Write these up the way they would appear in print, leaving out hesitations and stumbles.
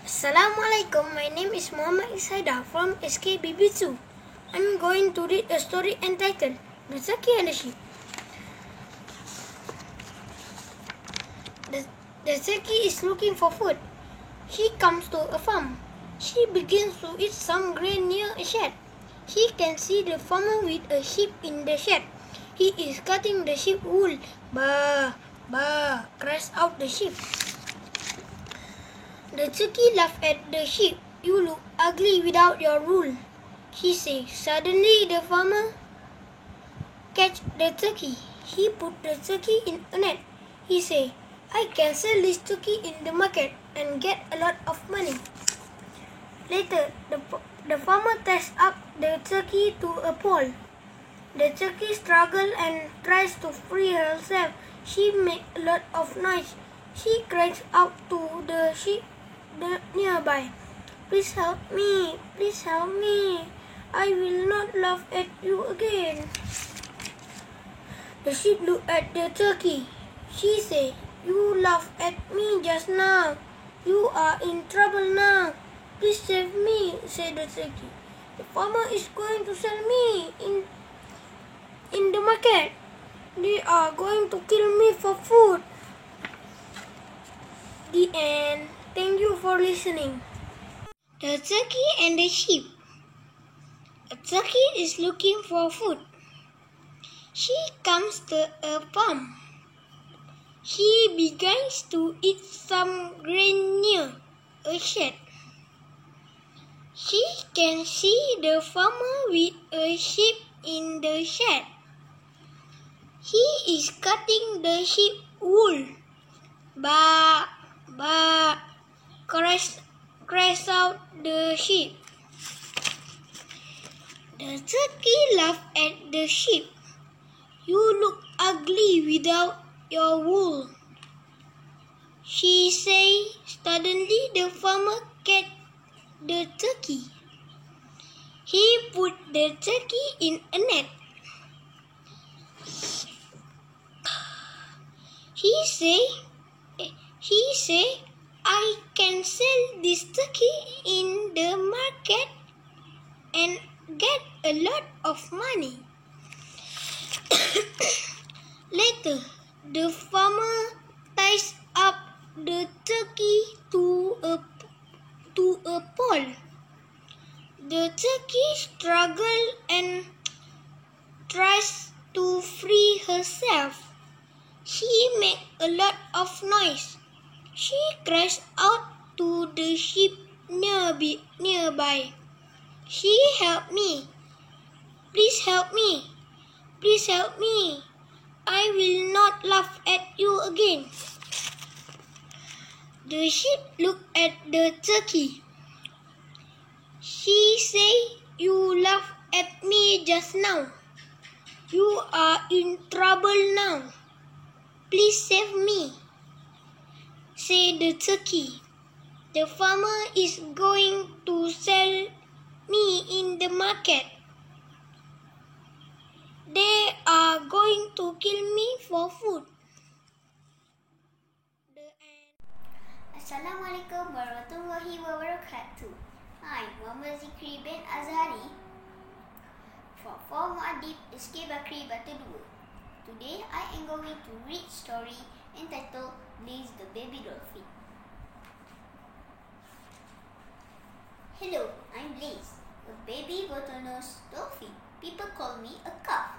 Assalamualaikum, my name is Muhammad Isaida from SKBB2. I'm going to read a story entitled The Turkey and the Sheep. The turkey is looking for food. He comes to a farm. She begins to eat some grain near a shed. He can see the farmer with a sheep in the shed. He is cutting the sheep wool. Bah, bah, cries out the sheep. The turkey laughed at the sheep. You look ugly without your wool, he said. Suddenly the farmer catch the turkey. He put the turkey in a net. He said, I can sell this turkey in the market and get a lot of money. Later, the farmer ties up the turkey to a pole. The turkey struggles and tries to free herself. She makes a lot of noise. She cries out to the sheep nearby. Please help me, please help me. I will not laugh at you again. The sheep looked at the turkey. She said, you laughed at me just now. You are in trouble now. Please save me, said the turkey. The farmer is going to sell me in the market. They are going to kill me for food. The end. Thank you for listening. The turkey and the sheep. A turkey is looking for food. She comes to a farm. She begins to eat some grain near a shed. She can see the farmer with a sheep in the shed. He is cutting the sheep wool. Bah, bah, cries out the sheep. The turkey laughed at the sheep. You look ugly without your wool, she said. Suddenly the farmer catch the turkey. He put the turkey in a net. He say, I can sell this turkey in the market and get a lot of money. Later, the farmer ties up the turkey to a pole. The turkey struggles and tries to free herself. She makes a lot of noise. She cries out to the sheep nearby. She help me. Please help me. Please help me. I will not laugh at you again. The sheep looked at the turkey. She said, you laughed at me just now. You are in trouble now. Please save me, said the turkey. The farmer is going to sell me in the market. They are going to kill me for food. Assalamualaikum warahmatullahi wabarakatuh. I'm Muhammad Zikri bin Azhari from Muadib SK Bakri Batu 2. Today I am going to read story entitled Blaze the Baby Dolphin. Hello, I'm Blaze, a baby bottlenose dolphin. People call me a calf.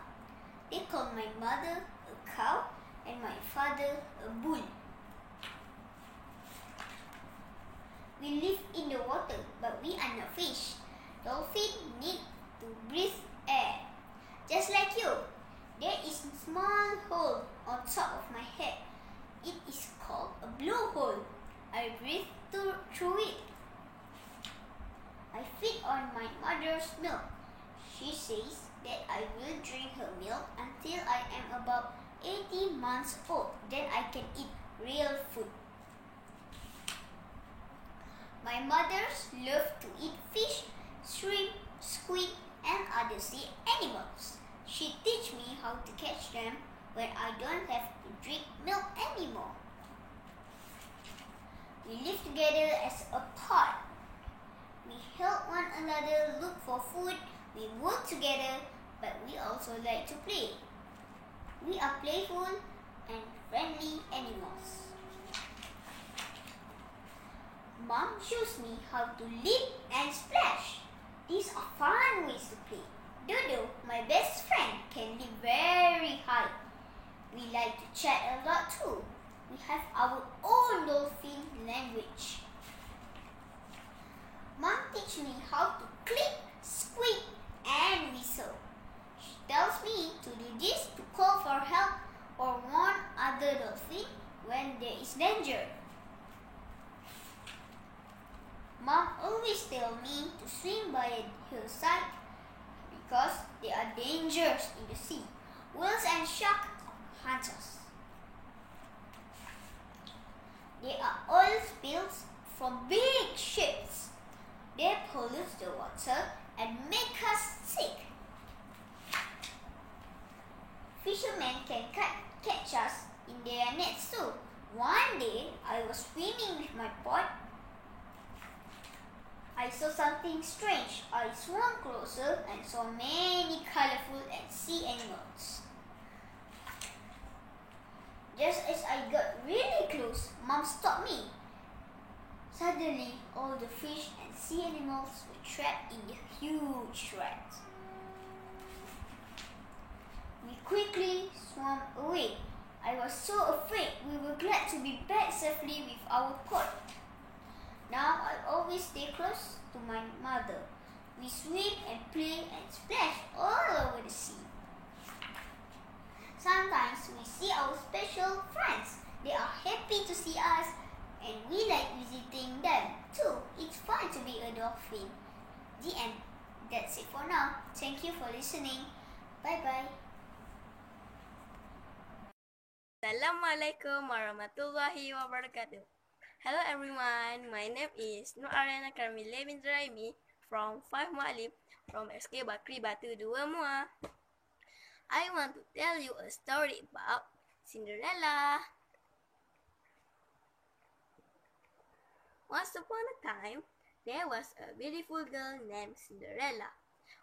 They call my mother a cow and my father a bull. We live in the water, but we are not fish. Dolphins need to breathe air. Just like you, there is a small hole on top of my head. It is called a blowhole. I breathe through it. I feed on my mother's milk. She says that I will drink her milk until I am about 18 months old. Then I can eat real food. My mothers love to eat fish, shrimp, squid, and other sea animals. She teach me how to catch them when I don't have to drink milk anymore. We live together as a pod. We help one another look for food. We work together, but we also like to play. We are playful and friendly animals. Mom shows me how to leap and splash. These are fun ways to play. Dodo, my best friend, can leap very high. We like to chat a lot too. We have our own dolphin language. Mom teach me how to click, squeak, and whistle. She tells me to do this to call for help or warn other dolphins when there is danger. Mom always tells me to swim by her side because there are dangers in the sea. Whales and sharks hunt us. There are oil spills from big ships. They pollute the water and make us sick. Fishermen can catch us in their nets too. One day, I was swimming with my pod. I saw something strange. I swam closer and saw many colorful and sea animals. Just as I got really close, Mom stopped me. Suddenly, all the fish and sea animals were trapped in the huge rat. We quickly swam away. I was so afraid. We were glad to be back safely with our pod. Now I always stay close to my mother. We swim and play and splash all over the sea. Sometimes we see our special friends. They are happy to see us and we like visiting them too. It's fun to be a dolphin. The end. That's it for now. Thank you for listening. Bye-bye. Assalamualaikum warahmatullahi wabarakatuh. Hello everyone, my name is Nur Ariana Carmila binti Raimi from 5 Mu'alib from SK Bakri Batu 2 Muar. I want to tell you a story about Cinderella. Once upon a time, there was a beautiful girl named Cinderella.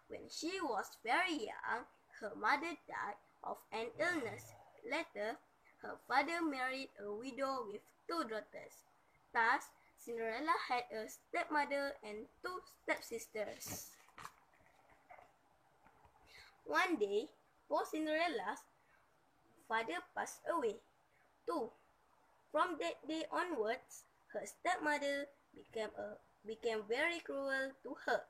When she was very young, her mother died of an illness. Later, her father married a widow with 2 daughters. Thus, Cinderella had a stepmother and 2 stepsisters. One day, poor Cinderella's father passed away. Too. From that day onwards, her stepmother became very cruel to her.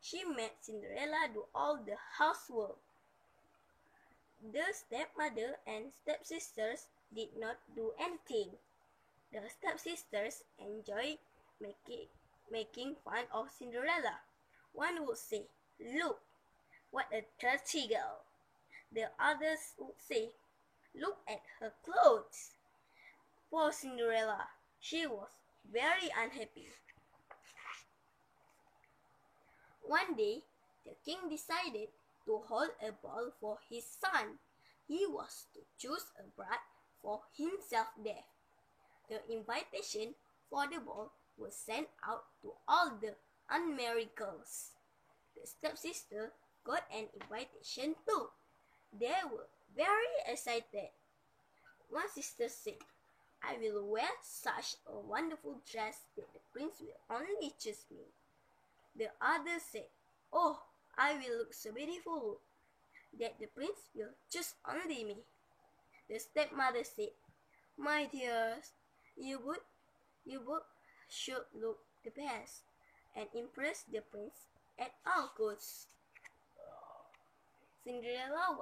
She made Cinderella do all the housework. The stepmother and stepsisters did not do anything. The stepsisters enjoyed making fun of Cinderella. One would say, "Look, what a dirty girl." The others would say, "Look at her clothes." Poor Cinderella, she was very unhappy. One day, the king decided to hold a ball for his son. He was to choose a bride for himself there. The invitation for the ball was sent out to all the unmarried girls. The stepsister got an invitation too. They were very excited. One sister said, "I will wear such a wonderful dress that the prince will only choose me." The other said, "Oh, I will look so beautiful that the prince will choose only me." The stepmother said, "My dears, you both should look the best and impress the prince at all costs." Cinderella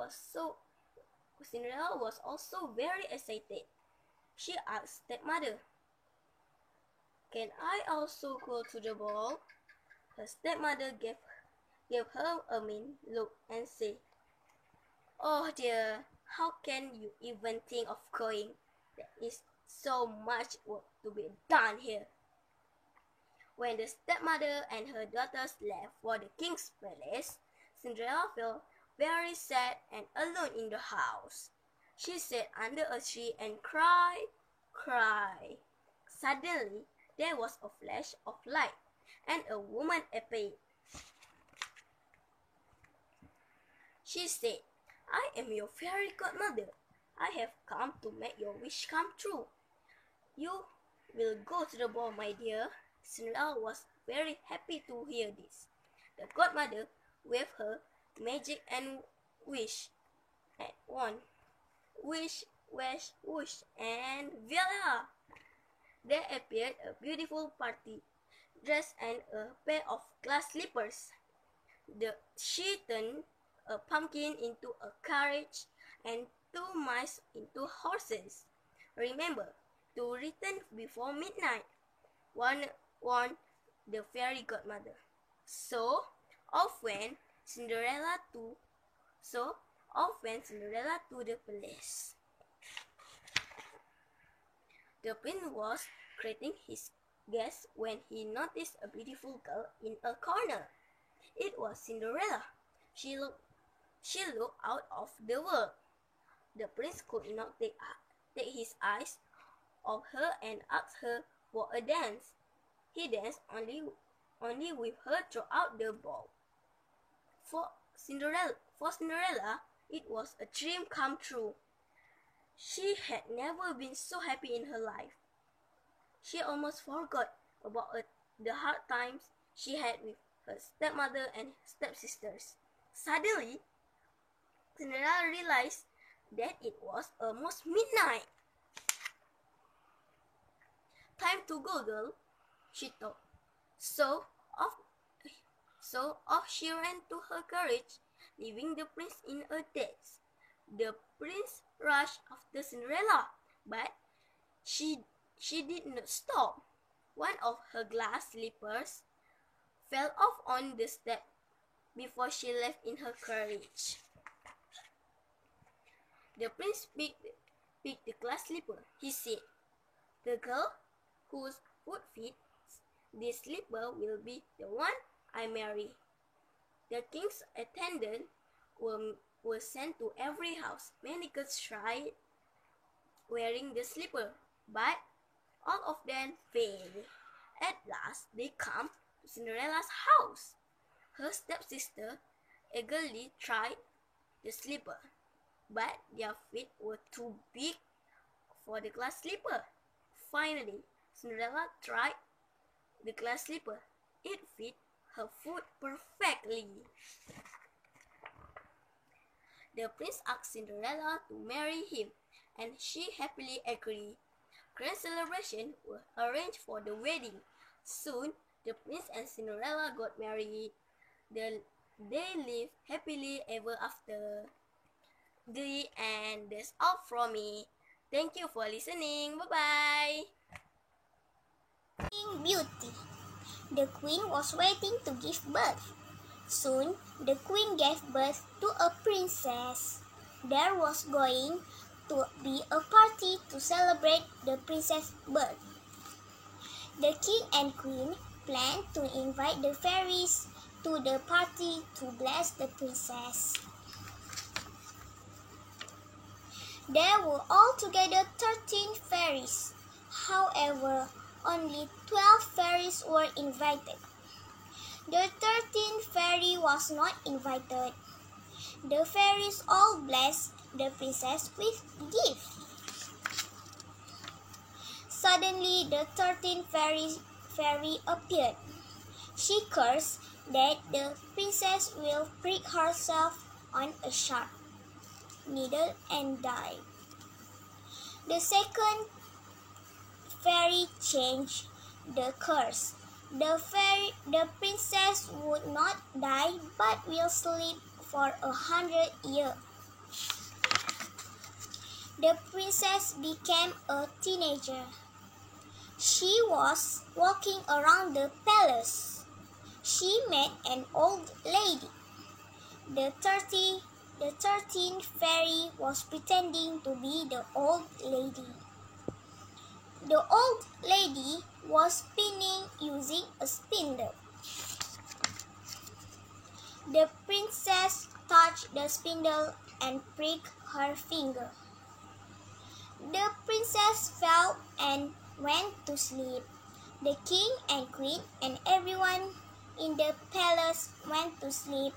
was also very excited. She asked stepmother, "Can I also go to the ball?" Her stepmother gave her a mean look and said, "Oh dear, how can you even think of going? There is so much work to be done here." When the stepmother and her daughters left for the king's palace, Cinderella felt very sad and alone in the house. She sat under a tree and cried. Suddenly, there was a flash of light, and a woman appeared. She said, "I am your fairy godmother. I have come to make your wish come true. You will go to the ball, my dear." Cinderella was very happy to hear this. The godmother waved her magic and wish at one. Wish, wish, whoosh, and voila! There appeared a beautiful party dress and a pair of glass slippers. She turned a pumpkin into a carriage and 2 mice into horses. "Remember to return before midnight," warned the fairy godmother. So off went Cinderella to the palace. The prince was greeting his guests when he noticed a beautiful girl in a corner. It was Cinderella. She looked out of the world. The prince could not take his eyes off her and asked her for a dance. He danced only with her throughout the ball. For Cinderella, it was a dream come true. She had never been so happy in her life. She almost forgot about the hard times she had with her stepmother and stepsisters. Suddenly, Cinderella realized that it was almost midnight. "Time to go, girl," she thought. So off she ran to her carriage, leaving the prince in a daze. The prince rushed after Cinderella, but she did not stop. One of her glass slippers fell off on the step before she left in her carriage. The prince picked the glass slipper. He said, "The girl whose foot fits this slipper will be the one I marry." The king's attendants were sent to every house. Many girls tried wearing the slipper, but all of them failed. At last, they come to Cinderella's house. Her stepsister eagerly tried the slipper, but their feet were too big for the glass slipper. Finally, Cinderella tried the glass slipper. It fit her foot perfectly. The prince asked Cinderella to marry him, and she happily agreed. Grand celebrations were arranged for the wedding. Soon, the prince and Cinderella got married. They lived happily ever after. The end. That's all from me. Thank you for listening. Bye-bye. Beauty. The queen was waiting to give birth. Soon, the queen gave birth to a princess. There was going to be a party to celebrate the princess' birth. The king and queen planned to invite the fairies to the party to bless the princess. There were altogether 13 fairies. However, only 12 fairies were invited. The 13th fairy was not invited. The fairies all blessed the princess with gifts. Suddenly, the 13th fairy appeared. She cursed that the princess will prick herself on a sharp needle and die. The second fairy changed the curse. The princess would not die but will sleep for 100 years. The princess became a teenager. She was walking around the palace. She met an old lady. The 13th fairy was pretending to be the old lady. The old lady was spinning using a spindle. The princess touched the spindle and pricked her finger. The princess fell and went to sleep. The king and queen and everyone in the palace went to sleep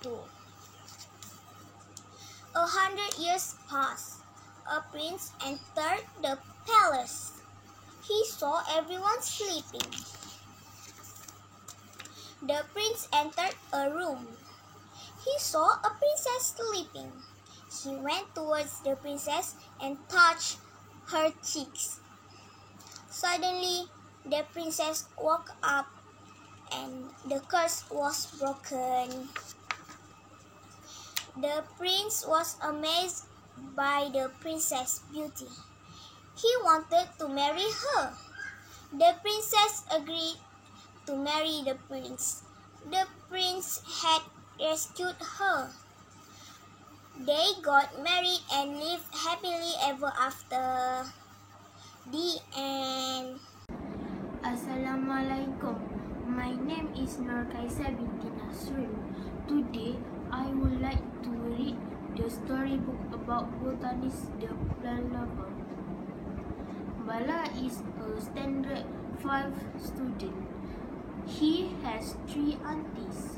too. 100 years passed. A prince entered the palace. He saw everyone sleeping. The prince entered a room. He saw a princess sleeping. He went towards the princess and touched her cheeks. Suddenly, the princess woke up and the curse was broken. The prince was amazed by the princess' beauty. He wanted to marry her. The princess agreed to marry the prince. The prince had rescued her. They got married and lived happily ever after. The end. Assalamualaikum. My name is Nur Kaisa binti Nasrul. Today, I would like to read the storybook about botanist the plant lover. Bala is a standard 5 student. He has 3 aunties.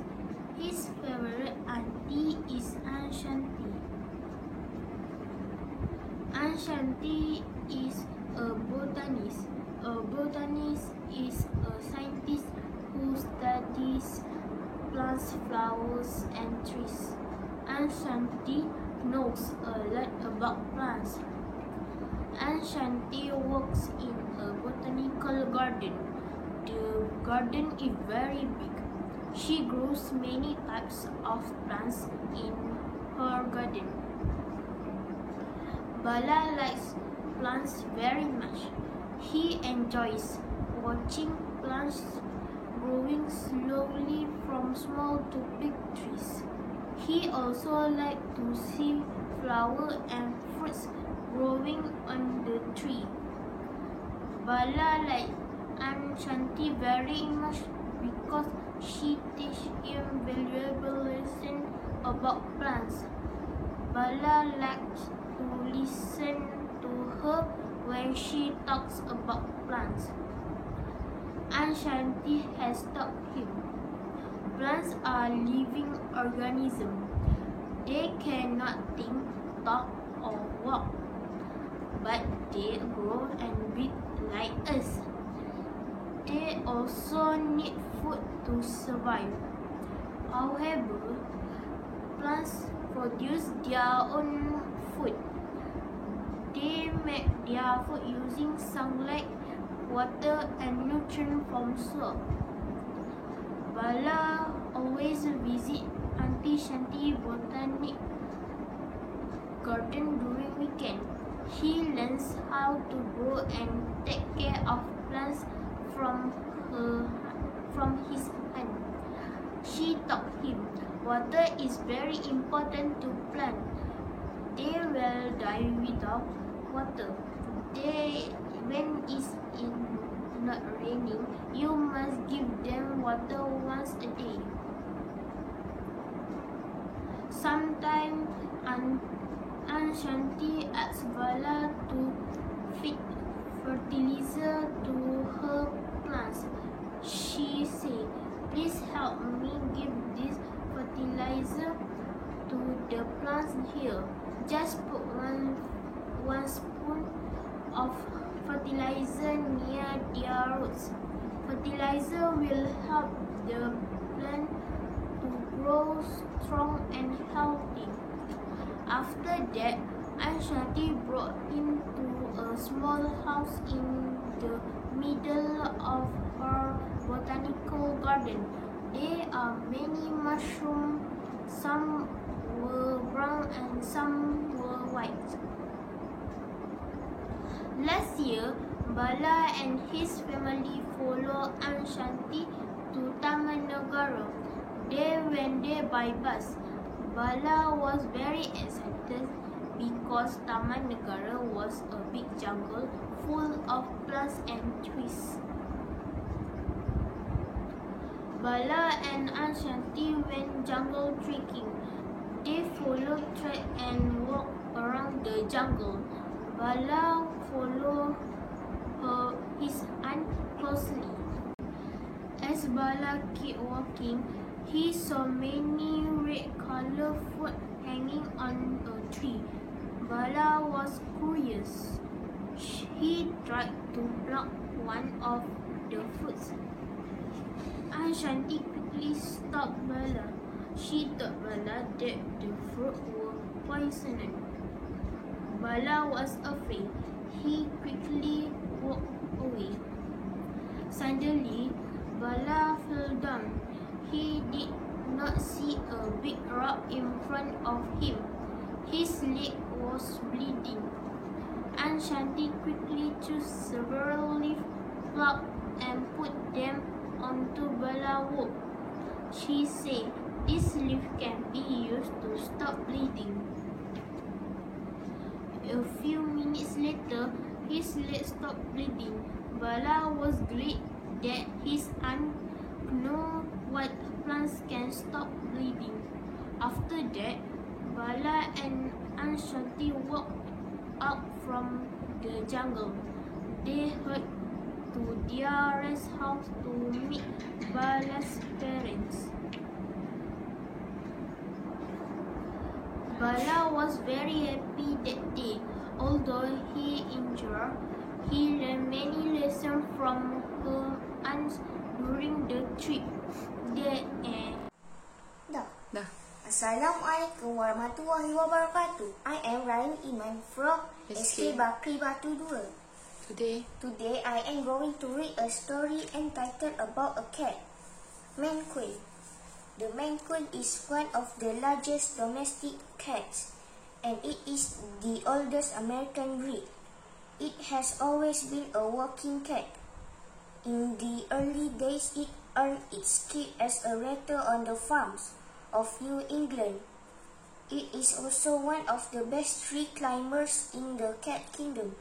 His favorite auntie is Aunt Shanti. Aunt Shanti is a botanist. A botanist is a scientist who studies plants, flowers, and trees. Aunt Shanti knows a lot about plants. Aunt Shanti works in a botanical garden. The garden is very big. She grows many types of plants in her garden. Bala likes plants very much. He enjoys watching plants growing slowly from small to big trees. He also likes to see flowers and fruits growing on the tree. Bala likes Aunt Shanti very much because she teaches him valuable lessons about plants. Bala likes to listen to her when she talks about plants. Aunt Shanti has taught him. Plants are living organisms. They cannot think, talk, or walk, but they grow and breathe like us. They also need food to survive. However, plants produce their own food. They make their food using sunlight, water, and nutrients from soil. Bala always visit Auntie Shanti botanic garden during weekend. He learns how to grow and take care of plants from his aunt. She taught him water is very important to plant. They will die without water. When it's not raining, you must give them water once a day. Sometimes Aunt Shanti asks Bala to feed fertilizer to her plants. She says, "Please help me give this fertilizer to the plants here. Just put one spoon of fertilizer near their roots. Fertilizer will help the plant to grow strong and healthy." After that, Aunt Shanti brought him to a small house in the middle of her botanical garden. There are many mushrooms. Some were brown and some were white. Last year, Bala and his family followed Aunt Shanti to Taman Negara. They went there by bus. Bala was very excited because Taman Negara was a big jungle full of plants and trees. Bala and Aunt Shanti went jungle trekking. They followed track and walked around the jungle. Bala followed his aunt closely. As Bala kept walking, he saw many red-colored fruit hanging on a tree. Bala was curious. He tried to pluck one of the fruits. Aunt Shanti quickly stopped Bala. She told Bala that the fruit were poisonous. Bala was afraid. He quickly walked away. Suddenly, Bala fell down. He did not see a big rock in front of him. His leg was bleeding. Aunt Shanti quickly chose several leaves, plucked and put them onto Bala's wound. She said this leaf can be used to stop bleeding. A few minutes later, his leg stopped bleeding. Bala was glad that his aunt knew what plants can stop bleeding. After that, Bala and Aunt Shanti walked out from the jungle. They headed to their rest house to meet Bala's parents. Bala was very happy that day. Although he injured, he learned many lessons from her aunt during the trip. Dah. Assalamualaikum warahmatullahi wabarakatuh. I am Ryan Iman from SK Bakri Batu 2. Today I am going to read a story entitled about a cat, Maine Coon. The Maine Coon is one of the largest domestic cats, and it is the oldest American breed. It has always been a working cat. In the early days, it earned its keep as a ratter on the farms of New England. It is also one of the best tree climbers in the cat kingdom.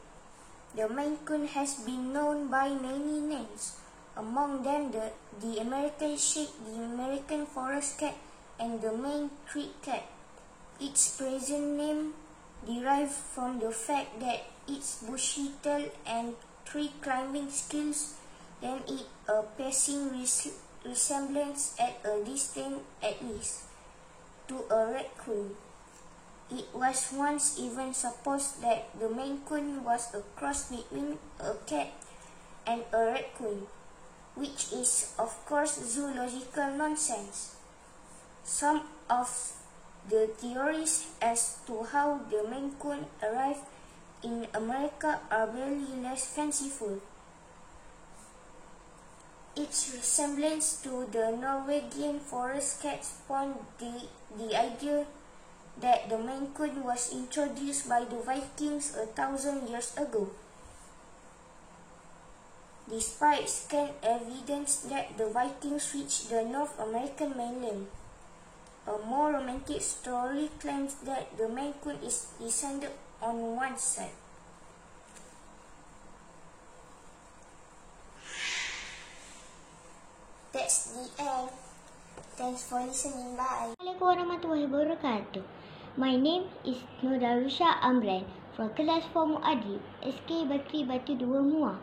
The Maine Coon has been known by many names, among them the American Sheep, the American Forest Cat, and the Maine Creek Cat. Its present name derived from the fact that its bushy tail and tree climbing skills lend it a passing resemblance at a distance at least to a raccoon. It was once even supposed that the Maine Coon was a cross between a cat and a raccoon, which is of course zoological nonsense. Some of the theories as to how the Maine Coon arrived in America are barely less fanciful. Its resemblance to the Norwegian forest cat spawned the idea that the Maine Coon was introduced by the Vikings 1,000 years ago. Despite scant evidence that the Vikings reached the North American mainland, a more romantic story claims that the Maine Coon is descended on one side. That's the end. Thanks for listening. Bye. Assalamualaikum warahmatullahi wabarakatuh. My name is Nur Darusha Amran from Kelas 4 Muadib, SK Bakri Batu 2 Muar.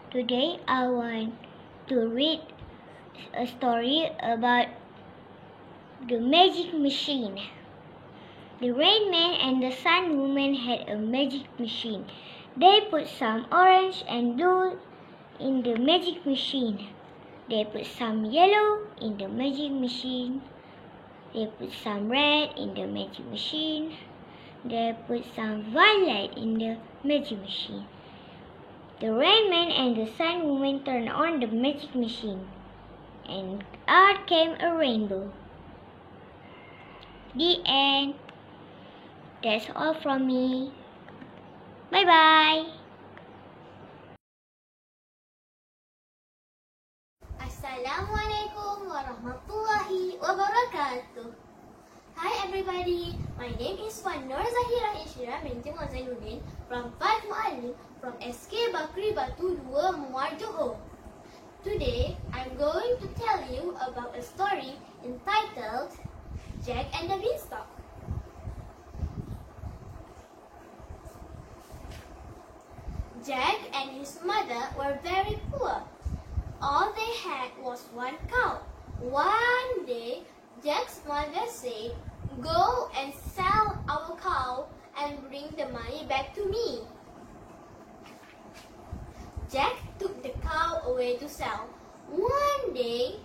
Today I want to read a story about the magic machine. The Rain Man and the Sun Woman had a magic machine. They put some orange and blue in the magic machine. They put some yellow in the magic machine. They put some red in the magic machine. They put some violet in the magic machine. The Rain Man and the Sun Woman turned on the magic machine, and out came a rainbow. The end. That's all from me. Bye-bye. Assalamualaikum warahmatullahi wabarakatuh. Hi everybody, my name is Wan Nur Zahira Ishira binti Zainuddin from 5 Muallim from SK Bakri Batu 2 Muar Johor. Today, I'm going to tell you about a story entitled Jack and the Beanstalk. Jack and his mother were very poor. All they had was one cow. One day, Jack's mother said, "Go and sell our cow and bring the money back to me." Jack took the cow away to sell. One day,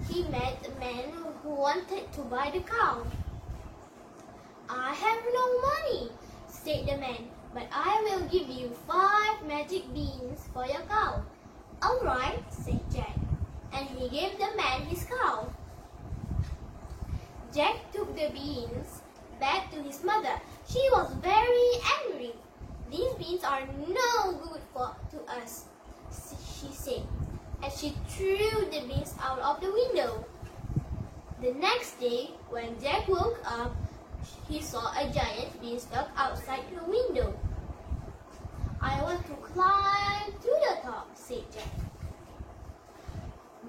he met a man who wanted to buy the cow. "I have no money," said the man, "but I will give you 5 magic beans for your cow." "All right," said Jack, and he gave the man his cow. Jack took the beans back to his mother. She was very angry. "These beans are no good to us," she said, and she threw the beans out of the window. The next day, when Jack woke up, he saw a giant beanstalk outside the window. "I want to climb to the top," said Jack.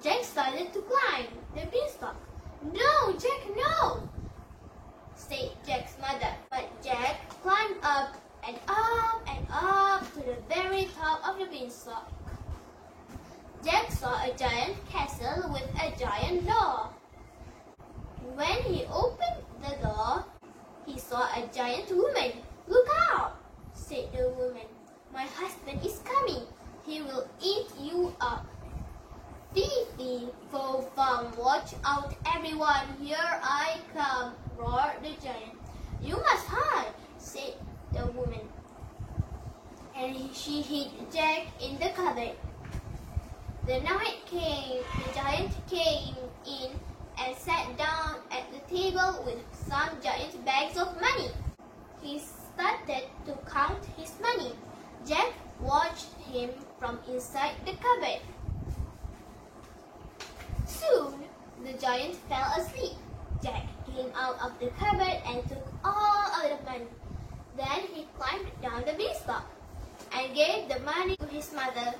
Jack started to climb the beanstalk. "No, Jack, no," said Jack's mother. But Jack climbed up and up and up to the very top of the beanstalk. Jack saw a giant castle with a giant door. When he opened the door, he saw a giant woman. "Look out," said the woman. "My husband is coming. He will eat you up." "Fee, fee, fo, fum, watch out everyone, here I come," roared the giant. "You must hide," said the woman. And she hid Jack in the cupboard. The night came. The giant came in and sat down at the table with some giant bags of money. He started to count his money. Jack watched him from inside the cupboard. Soon, the giant fell asleep. Jack came out of the cupboard and took all of the money. Then he climbed down the beanstalk and gave the money to his mother.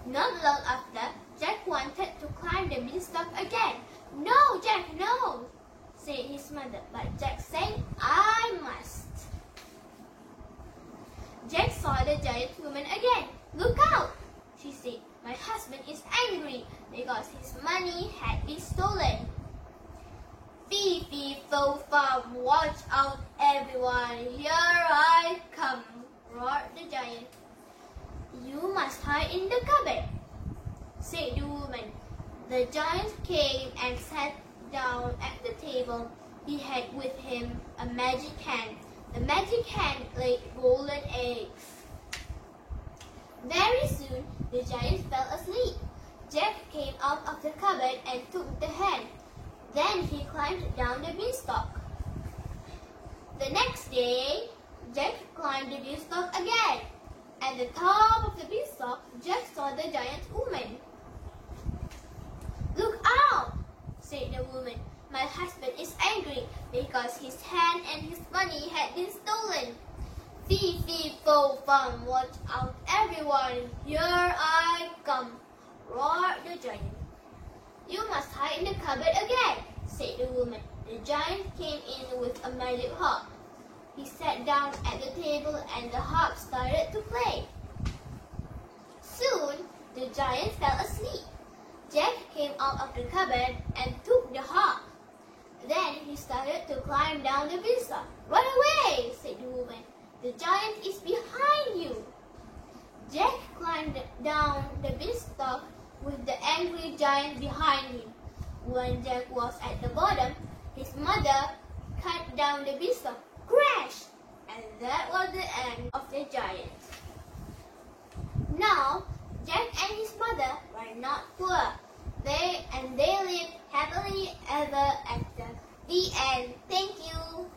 Not long after, Jack wanted to climb the beanstalk again. "No, Jack, no," said his mother. But Jack said, "I must." Jack saw the giant woman again. "Look out," she said. "My husband is angry because his money had been stolen." "Fee, fee, fo, fum, watch out everyone, here I come," roared the giant. "You must hide in the cupboard," said the woman. The giant came and sat down at the table. He had with him a magic hand. The magic hand laid golden eggs. Very soon, the giant fell asleep. Jack came out of the cupboard and took the hand. Then he climbed down the beanstalk. The next day, Jack climbed the beanstalk again. At the top of the beanstalk, Jack saw the giant woman. "Look out," said the woman. "My husband is angry because his hand and his money had been stolen." "Fee, fee, fo, fum, watch out everyone, here I come," roared the giant. "You must hide in the cupboard again," said the woman. The giant came in with a magic harp. He sat down at the table and the harp started to play. Soon, the giant fell asleep. Jack came out of the cupboard and took the harp. Then he started to climb down the beanstalk. "Run away," said the woman. "The giant is behind you." Jack climbed down the beanstalk with the angry giant behind him. When Jack was at the bottom, his mother cut down the beanstalk. Crash! And that was the end of the giant. Now, Jack and his mother were not poor. They lived happily ever after. The end. Thank you.